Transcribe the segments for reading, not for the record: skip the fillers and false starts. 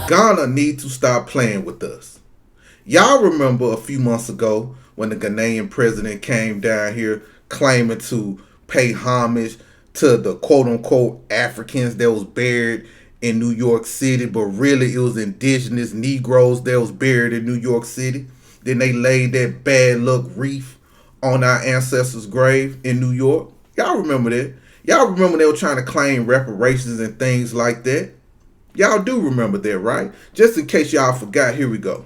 Ghana need to stop playing with us. Y'all remember a few months ago when the Ghanaian president came down here claiming to pay homage to the quote-unquote Africans that was buried in New York City, but really it was indigenous Negroes that was buried in New York City. Then they laid that bad luck wreath on our ancestors' grave in New York. Y'all remember that? Y'all remember they were trying to claim reparations and things like that? Y'all do remember that, right? Just in case y'all forgot, here we go.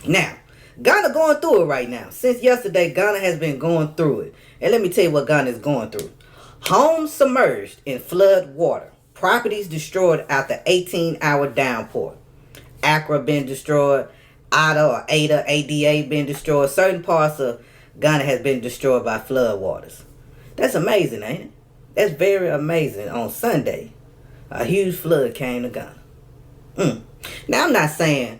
Now, Ghana going through it right now. Since yesterday, Ghana has been going through it. And let me tell you what Ghana is going through. Homes submerged in flood water. Properties destroyed after 18-hour downpour. Accra been destroyed. Ada been destroyed. Certain parts of Ghana has been destroyed by flood waters. That's amazing, ain't it? That's very amazing. On Sunday, a huge flood came to Ghana. Now, I'm not saying,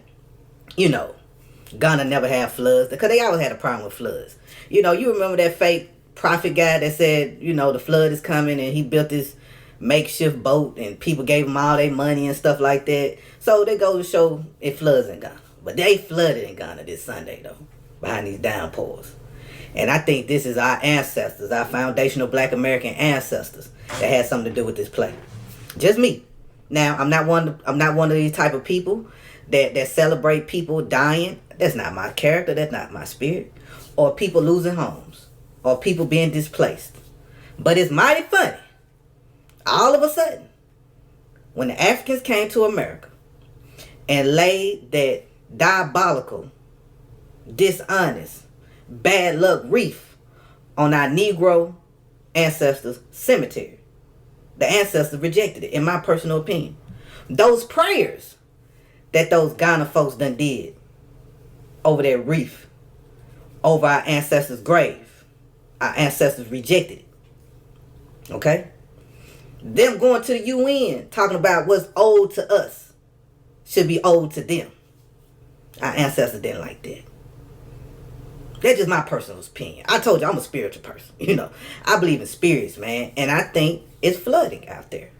Ghana never had floods, because they always had a problem with floods. You remember that fake prophet guy that said, the flood is coming, and he built this makeshift boat, and people gave him all their money and stuff like that. So they go to show it floods in Ghana. But they flooded in Ghana this Sunday, though, behind these downpours. And I think this is our ancestors, our foundational Black American ancestors, that had something to do with this play. Just me. Now, I'm not one of these type of people that celebrate people dying. That's not my character. That's not my spirit. Or people losing homes. Or people being displaced. But it's mighty funny. All of a sudden, when the Africans came to America and laid that diabolical, dishonest, bad luck wreath on our Negro ancestors' cemetery, the ancestors rejected it, in my personal opinion. Those prayers that those Ghana folks done did over their wreath, over our ancestors' grave, our ancestors rejected it. Okay? Them going to the UN talking about what's owed to us should be owed to them. Our ancestors didn't like that. That's just my personal opinion. I told you I'm a spiritual person. I believe in spirits, man. And I think it's flooding out there.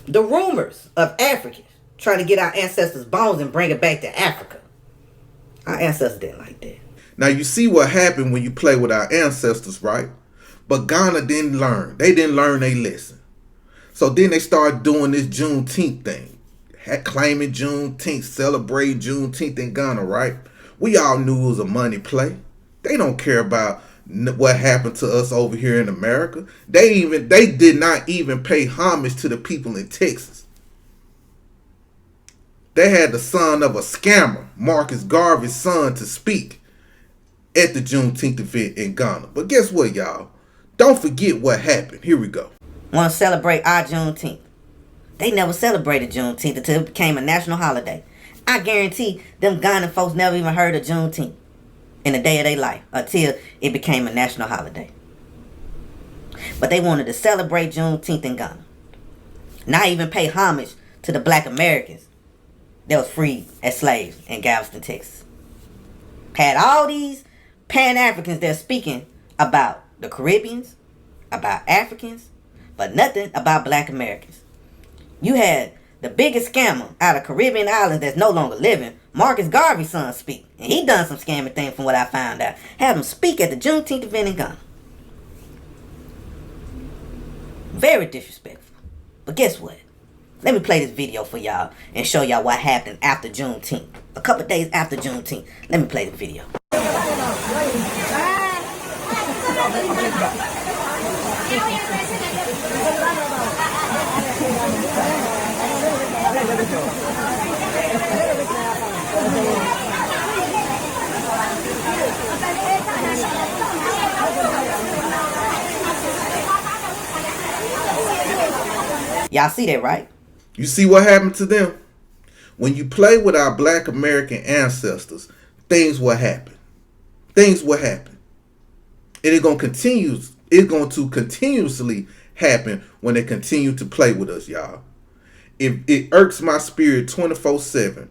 The rumors of Africans trying to get our ancestors' bones and bring it back to Africa. Our ancestors didn't like that. Now you see what happened when you play with our ancestors, right? But Ghana didn't learn. They didn't learn their lesson. So then they started doing this Juneteenth thing. Claiming Juneteenth, celebrating Juneteenth in Ghana, right? We all knew it was a money play. They don't care about what happened to us over here in America. They did not even pay homage to the people in Texas. They had the son of a scammer, Marcus Garvey's son, to speak at the Juneteenth event in Ghana. But guess what, y'all? Don't forget what happened. Here we go. Want to celebrate our Juneteenth. They never celebrated Juneteenth until it became a national holiday. I guarantee them Ghana folks never even heard of Juneteenth in a day of their life until it became a national holiday. But they wanted to celebrate Juneteenth in Ghana. Not even pay homage to the Black Americans that was freed as slaves in Galveston, Texas. Had all these Pan-Africans that speaking about the Caribbeans, about Africans, but nothing about Black Americans. You had the biggest scammer out of Caribbean islands that's no longer living, Marcus Garvey's son, speak. And he done some scamming thing from what I found out. Had him speak at the Juneteenth event in Ghana. Very disrespectful. But guess what? Let me play this video for y'all and show y'all what happened after Juneteenth. A couple of days after Juneteenth. Let me play the video. Y'all see that, right? You see what happened to them? When you play with our Black American ancestors, things will happen. Things will happen. And it's going to continuously happen when they continue to play with us, y'all. It irks my spirit 24/7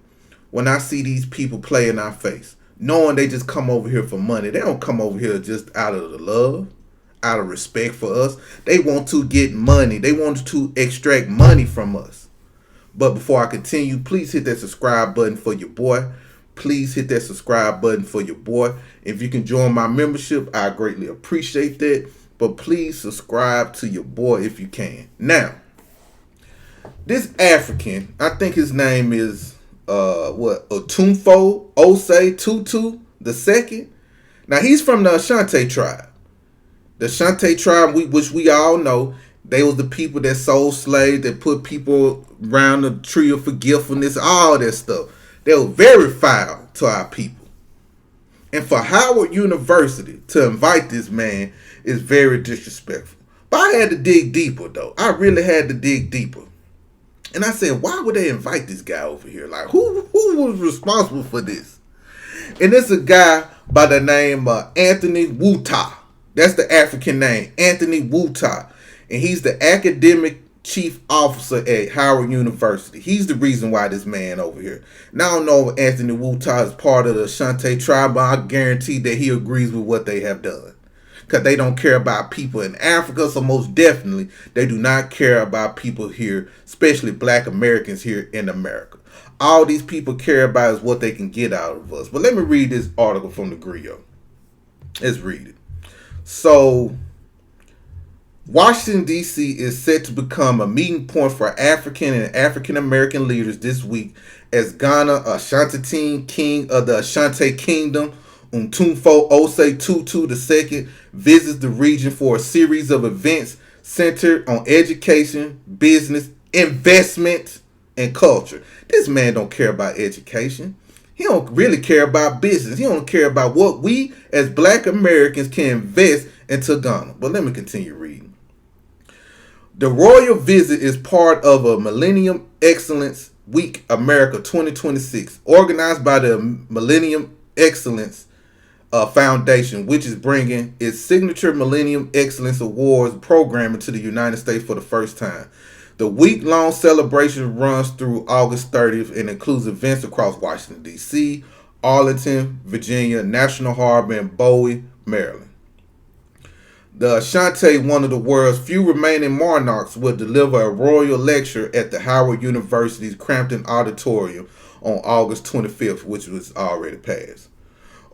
when I see these people play in our face, knowing they just come over here for money. They don't come over here just out of the love, out of respect for us. They want to get money. They want to extract money from us. But before I continue, please hit that subscribe button for your boy. Please hit that subscribe button for your boy. If you can join my membership, I greatly appreciate that. But please subscribe to your boy if you can. Now, this African, I think his name is Otumfuo Osei Tutu II. Now he's from the Ashanti tribe. The Ashanti tribe, which we all know, they was the people that sold slaves, that put people around the tree of forgetfulness, all that stuff. They were very foul to our people. And for Howard University to invite this man is very disrespectful. But I had to dig deeper, though. I really had to dig deeper. And I said, why would they invite this guy over here? Like, who was responsible for this? And it's a guy by the name of Anthony Wuta. That's the African name, Anthony Wuta. And he's the academic chief officer at Howard University. He's the reason why this man over here. Now, I don't know if Anthony Wuta is part of the Ashanti tribe, but I guarantee that he agrees with what they have done. Because they don't care about people in Africa, so most definitely they do not care about people here, especially black Americans here in America. All these people care about is what they can get out of us. But let me read this article from the Griot. Let's read it. So, Washington, D.C. is set to become a meeting point for African and African American leaders this week as Ghana, Asantehene, king of the Ashanti Kingdom, Otumfuo Osei Tutu II, visits the region for a series of events centered on education, business, investment, and culture. This man don't care about education. He don't really care about business. He don't care about what we as black Americans can invest into Ghana. But let me continue reading. The royal visit is part of a Millennium Excellence Week America 2026, organized by the Millennium Excellence Foundation, which is bringing its signature Millennium Excellence Awards programming to the United States for the first time. The week-long celebration runs through August 30th and includes events across Washington, D.C., Arlington, Virginia, National Harbor, and Bowie, Maryland. The Ashanti, one of the world's few remaining monarchs, will deliver a royal lecture at the Howard University's Crampton Auditorium on August 25th, which was already passed.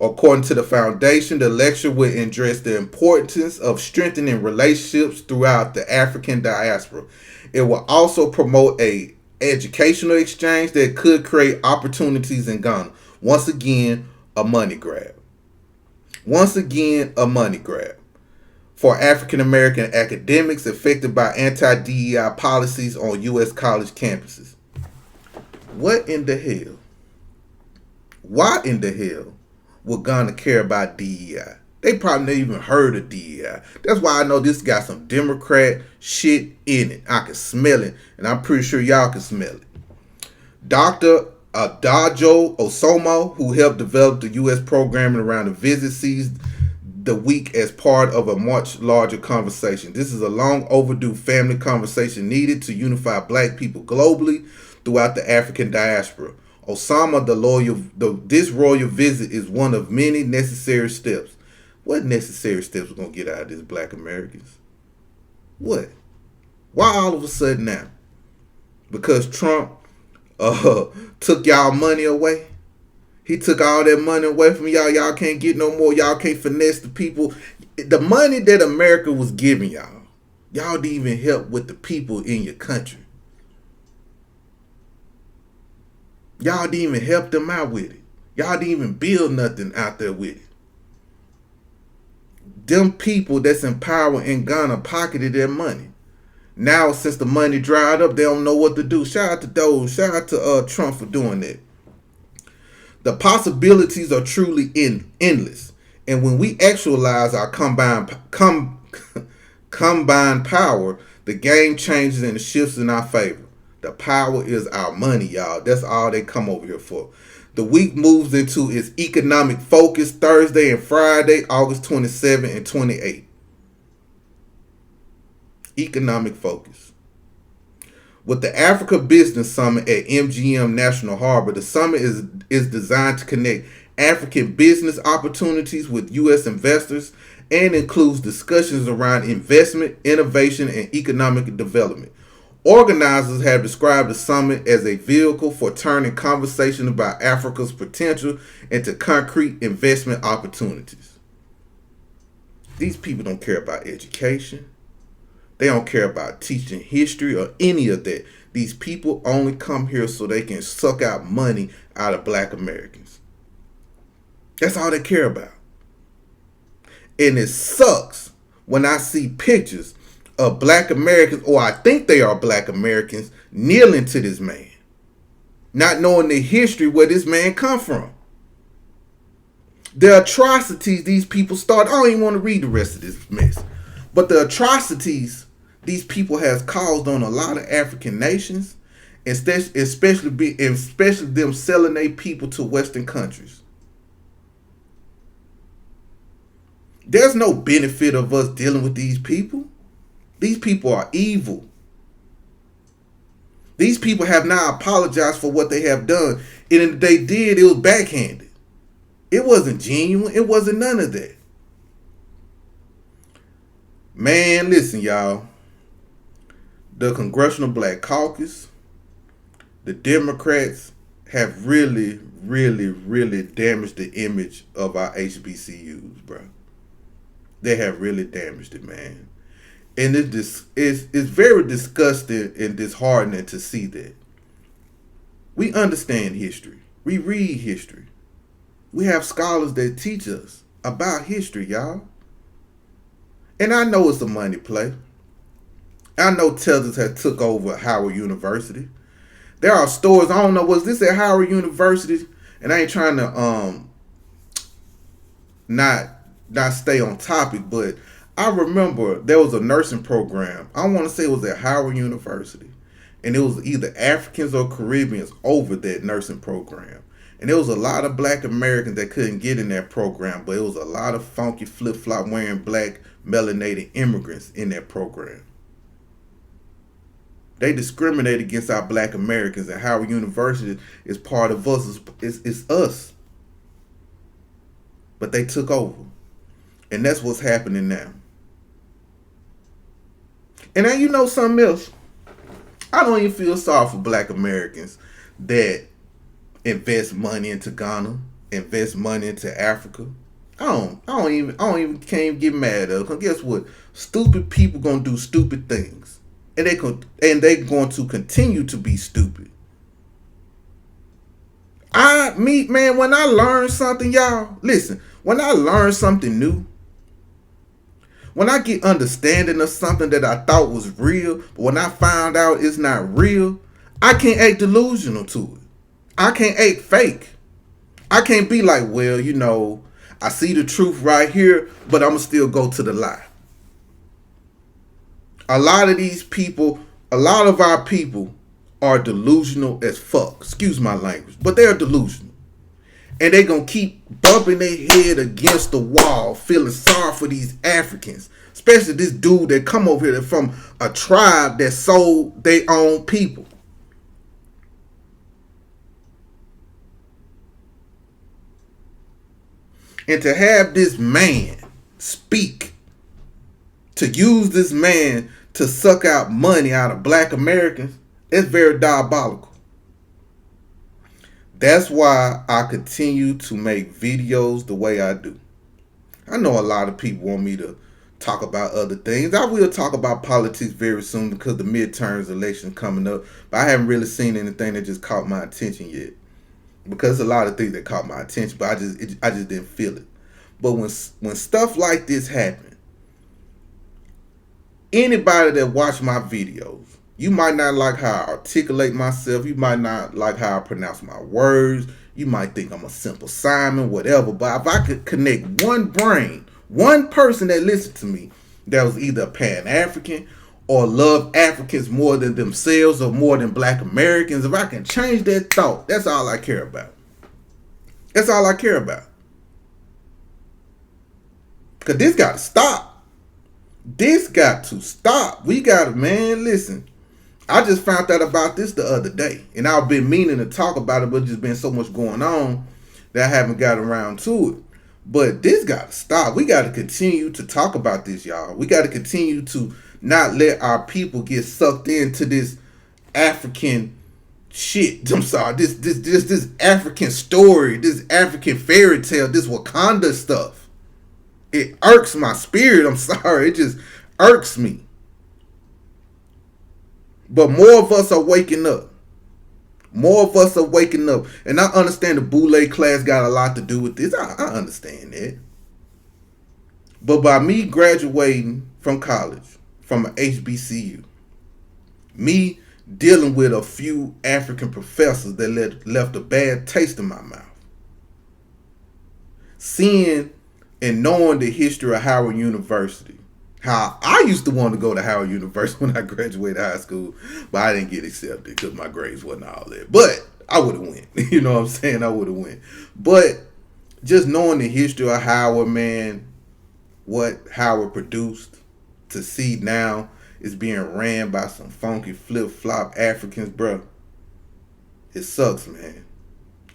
According to the foundation, the lecture will address the importance of strengthening relationships throughout the African diaspora. It will also promote a educational exchange that could create opportunities in Ghana. Once again, a money grab. Once again, a money grab for African American academics affected by anti-DEI policies on U.S. college campuses. What in the hell? Why in the hell would Ghana care about DEI? They probably never even heard of DEI. That's why I know this got some Democrat shit in it. I can smell it, and I'm pretty sure y'all can smell it. Dr. Adajo Osomo, who helped develop the U.S. programming around the visit, sees the week as part of a much larger conversation. This is a long overdue family conversation needed to unify black people globally throughout the African diaspora. Osama, this royal visit is one of many necessary steps. What necessary steps we're going to get out of this black Americans? What? Why all of a sudden now? Because Trump took y'all money away? He took all that money away from y'all. Y'all can't get no more. Y'all can't finesse the people. The money that America was giving y'all, y'all didn't even help with the people in your country. Y'all didn't even help them out with it. Y'all didn't even build nothing out there with it. Them people that's in power in Ghana pocketed their money. Now, since the money dried up, they don't know what to do. Shout out to those. Shout out to Trump for doing that. The possibilities are truly endless. And when we actualize our combined power, the game changes and it shifts in our favor. The power is our money, y'all. That's all they come over here for. The week moves into its economic focus Thursday and Friday, August 27 and 28. Economic focus. With the Africa Business Summit at MGM National Harbor, the summit is designed to connect African business opportunities with U.S. investors and includes discussions around investment, innovation, and economic development. Organizers have described the summit as a vehicle for turning conversation about Africa's potential into concrete investment opportunities. These people don't care about education. They don't care about teaching history or any of that. These people only come here so they can suck out money out of black Americans. That's all they care about. And it sucks when I see pictures of black Americans, or I think they are black Americans, kneeling to this man, not knowing the history where this man come from. The atrocities these people start. I don't even want to read the rest of this mess. But the atrocities these people has caused on a lot of African nations, especially them selling their people to Western countries. There's no benefit of us dealing with these people. These people are evil. These people have not apologized for what they have done. And if they did, it was backhanded. It wasn't genuine. It wasn't none of that. Man, listen, y'all. The Congressional Black Caucus, the Democrats have really, really, really damaged the image of our HBCUs, bro. They have really damaged it, man. And it's very disgusting and disheartening to see that. We understand history. We read history. We have scholars that teach us about history, y'all. And I know it's a money play. I know Tethers had took over Howard University. There are stores, I don't know, was this at Howard University? And I ain't trying to not stay on topic, but I remember there was a nursing program. I want to say it was at Howard University. And it was either Africans or Caribbeans over that nursing program. And there was a lot of black Americans that couldn't get in that program, but it was a lot of funky flip-flop wearing black melanated immigrants in that program. They discriminate against our black Americans, and Howard University is part of us. It's us. But they took over. And that's what's happening now. And now you know something else. I don't even feel sorry for black Americans that invest money into Ghana, invest money into Africa. I don't even can't get mad at them. Cause guess what? Stupid people gonna do stupid things. And they going to continue to be stupid. When I learn something, y'all, listen, when I learn something new, when I get understanding of something that I thought was real, but when I found out it's not real, I can't act delusional to it. I can't act fake. I can't be like, well, you know, I see the truth right here, but I'm going to still go to the lie. A lot of our people are delusional as fuck. Excuse my language, but they're delusional. And they're going to keep bumping their head against the wall, feeling sorry for these Africans. Especially this dude that come over here from a tribe that sold their own people. And to have this man speak, to use this man to suck out money out of black Americans, it's very diabolical. That's why I continue to make videos the way I do. I know a lot of people want me to talk about other things. I will talk about politics very soon because the midterms election coming up. But I haven't really seen anything that just caught my attention yet. Because there's a lot of things that caught my attention, but I just didn't feel it. But when stuff like this happen, anybody that watch my videos, you might not like how I articulate myself. You might not like how I pronounce my words. You might think I'm a simple Simon, whatever. But if I could connect one brain, one person that listened to me that was either Pan-African or love Africans more than themselves or more than black Americans, if I can change that thought, that's all I care about. That's all I care about. Because this got to stop. This got to stop. We got to, man, listen. I just found out about this the other day. And I've been meaning to talk about it, but just been so much going on that I haven't got around to it. But this got to stop. We got to continue to talk about this, y'all. We got to continue to not let our people get sucked into this African shit. I'm sorry, this African story, this African fairy tale, this Wakanda stuff. It irks my spirit. I'm sorry, it just irks me. But more of us are waking up. More of us are waking up. And I understand the Boule class got a lot to do with this. I understand that. But by me graduating from college, from an HBCU, me dealing with a few African professors that left a bad taste in my mouth, seeing and knowing the history of Howard University, how I used to want to go to Howard University when I graduated high school, but I didn't get accepted because my grades wasn't all that. But I would have went. You know what I'm saying? I would have went. But just knowing the history of Howard, man, what Howard produced, to see now it's being ran by some funky flip-flop Africans, bro. It sucks, man.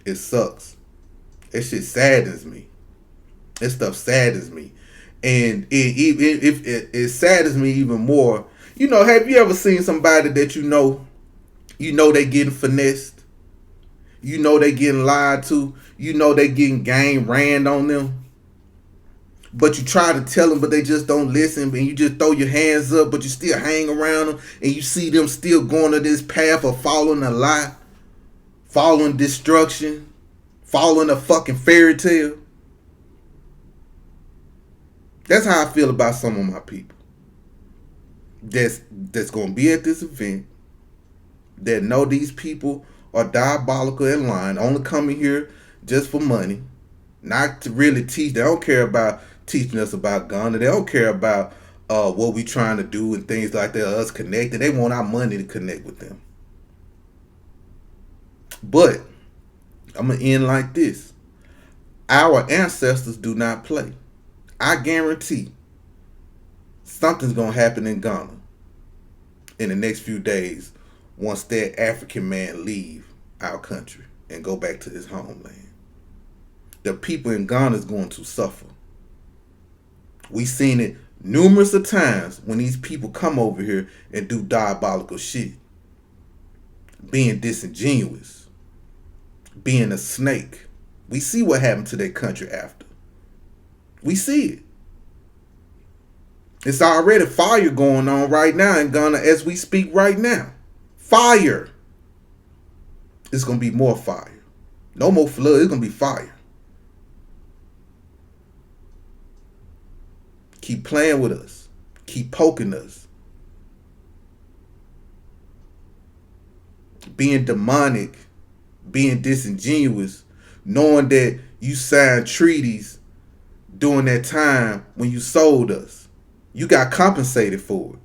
It sucks. That shit saddens me. That stuff saddens me. And it saddens me even more. You know, have you ever seen somebody that you know they getting finessed? You know they getting lied to? You know they getting gang ran on them? But you try to tell them, but they just don't listen. And you just throw your hands up, but you still hang around them. And you see them still going to this path of following a lie, following destruction, following a fucking fairy tale. That's how I feel about some of my people. That's going to be at this event, that know these people are diabolical and lying, only coming here just for money, not to really teach. They don't care about teaching us about Ghana. They don't care about what we trying to do and things like that, us connected. They want our money to connect with them. But I'm going to end like this. Our ancestors do not play. I guarantee something's going to happen in Ghana in the next few days once that African man leave our country and go back to his homeland. The people in Ghana is going to suffer. We've seen it numerous of times when these people come over here and do diabolical shit. Being disingenuous. Being a snake. We see what happened to their country after. We see it. It's already fire going on right now in Ghana as we speak right now. Fire. It's going to be more fire. No more flood. It's going to be fire. Keep playing with us. Keep poking us. Being demonic. Being disingenuous. Knowing that you signed treaties during that time when you sold us. You got compensated for it.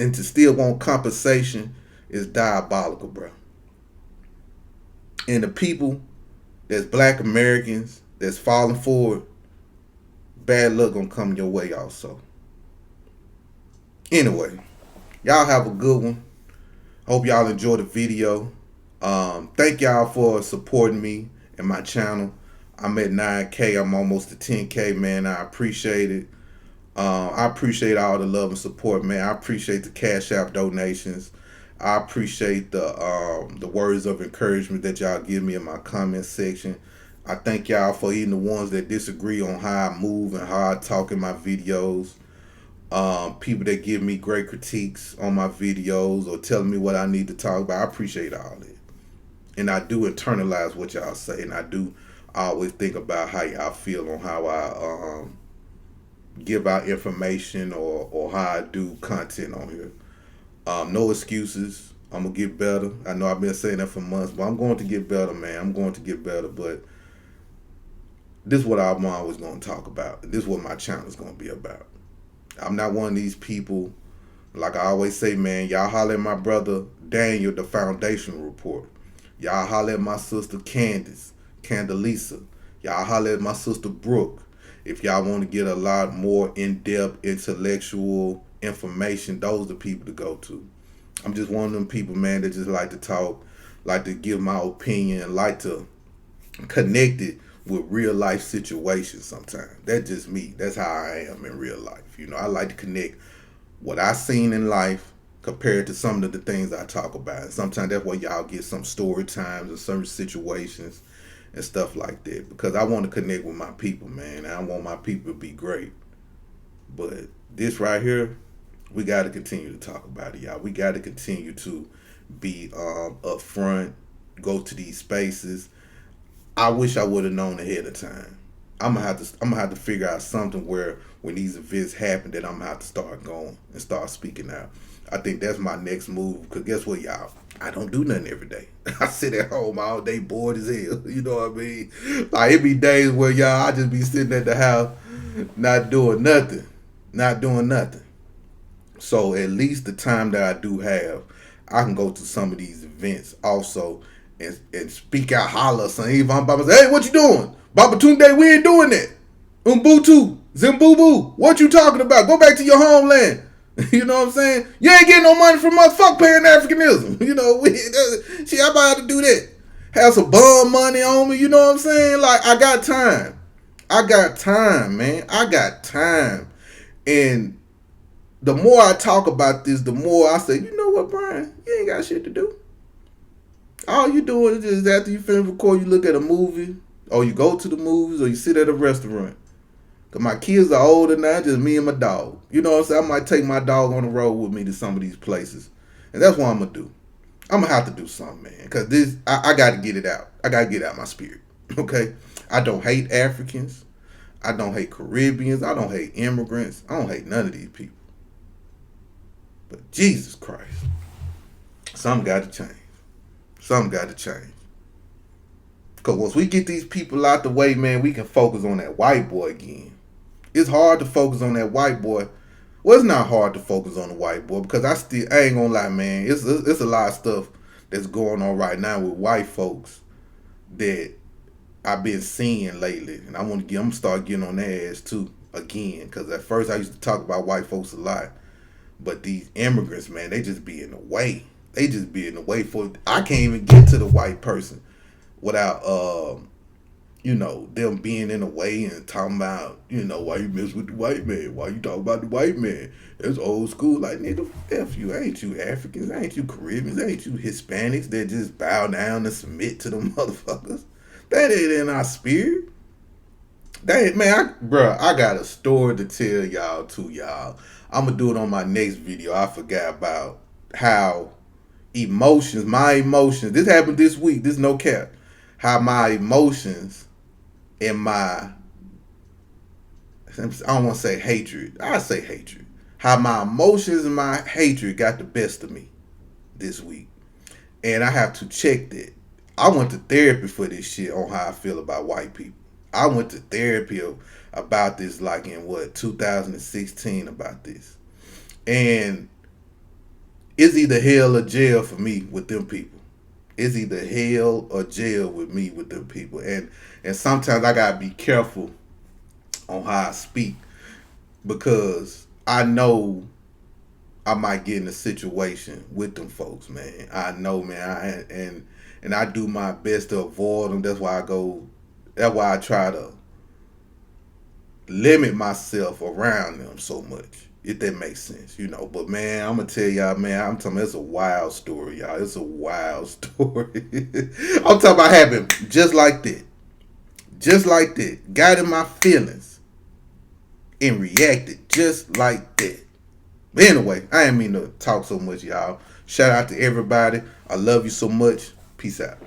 And to still want compensation is diabolical, bro. And the people that's black Americans that's falling for it, bad luck gonna come your way also. Anyway, y'all have a good one. Hope y'all enjoy the video. Thank y'all for supporting me and my channel. I'm at 9K. I'm almost to 10K, man. I appreciate it. I appreciate all the love and support, man. I appreciate the Cash App donations. I appreciate the words of encouragement that y'all give me in my comment section. I thank y'all for even the ones that disagree on how I move and how I talk in my videos. People that give me great critiques on my videos or telling me what I need to talk about. I appreciate all that. And I do internalize what y'all say. And I do always think about how y'all feel on how I give out information or how I do content on here. No excuses. I'm going to get better. I know I've been saying that for months, but I'm going to get better, man. I'm going to get better, but this is what I'm always going to talk about. This is what my channel is going to be about. I'm not one of these people, like I always say, man, y'all holler at my brother Daniel, the foundational report. Y'all holler at my sister Candelisa. Y'all holler at my sister Brooke. If y'all want to get a lot more in-depth intellectual information, those are the people to go to. I'm just one of them people, man, that just like to talk, like to give my opinion, like to connect it with real life situations sometimes. That's just me. That's how I am in real life. You know, I like to connect what I seen in life compared to some of the things I talk about. And sometimes that's why y'all get some story times and certain situations and stuff like that. Because I want to connect with my people, man. I want my people to be great. But this right here, we got to continue to talk about it, y'all. We got to continue to be upfront, go to these spaces. I wish I would have known ahead of time. I'm gonna have to figure out something where when these events happen that I'm gonna have to start going and start speaking out. I think that's my next move. Cause guess what, y'all? I don't do nothing every day. I sit at home all day bored as hell. You know what I mean? Like it be days where y'all I just be sitting at the house not doing nothing. Not doing nothing. So at least the time that I do have, I can go to some of these events also and speak out, holler, son. Even I'm Baba say, hey, what you doing? Baba Tunde, we ain't doing that. Umbutu, Zimbubu, what you talking about? Go back to your homeland. You know what I'm saying? You ain't getting no money from us. Fuck paying Africanism. You know, shit, I'm about to do that. Have some bum money on me. You know what I'm saying? Like, I got time. I got time, man. I got time. And the more I talk about this, the more I say, you know what, Brian? You ain't got shit to do. All you doing is just after you finish record, you look at a movie, or you go to the movies, or you sit at a restaurant. Cause my kids are older now, just me and my dog. You know what I'm saying? I might take my dog on the road with me to some of these places. And that's what I'm gonna do. I'm gonna have to do something, man. Cause this I gotta get it out. I gotta get out my spirit. Okay? I don't hate Africans. I don't hate Caribbeans. I don't hate immigrants. I don't hate none of these people. But Jesus Christ. Something gotta change. Something gotta change. Because once we get these people out the way, man, we can focus on that white boy again. It's hard to focus on that white boy. Well, it's not hard to focus on the white boy because I ain't gonna lie, man. It's a lot of stuff that's going on right now with white folks that I've been seeing lately, and I'm gonna start getting on their ass too again. Because at first I used to talk about white folks a lot, but these immigrants, man, they just be in the way. They just be in the way for. I can't even get to the white person without them being in the way and talking about, why you mess with the white man? Why you talk about the white man? It's old school. Like, nigga, F you. Ain't you Africans? Ain't you Caribbeans? Ain't you Hispanics that just bow down and submit to them motherfuckers? That ain't in our spirit. Man, I got a story to tell y'all too, y'all. I'm gonna do it on my next video. I forgot about how my emotions, this happened this week, this no cap. How my emotions and I don't want to say hatred. I say hatred. How my emotions and my hatred got the best of me this week. And I have to check that. I went to therapy for this shit on how I feel about white people. I went to therapy about this like in 2016 about this. And it's either hell or jail for me with them people. It's either hell or jail with me with them people. And sometimes I gotta be careful on how I speak because I know I might get in a situation with them folks, man. I know, man. And I do my best to avoid them. That's why I try to limit myself around them so much. If that makes sense, But man, I'm gonna tell y'all, man, I'm talking. It's a wild story, y'all. It's a wild story. I'm talking about happened just like that, Got in my feelings and reacted just like that. But anyway, I ain't mean to talk so much, y'all. Shout out to everybody. I love you so much. Peace out.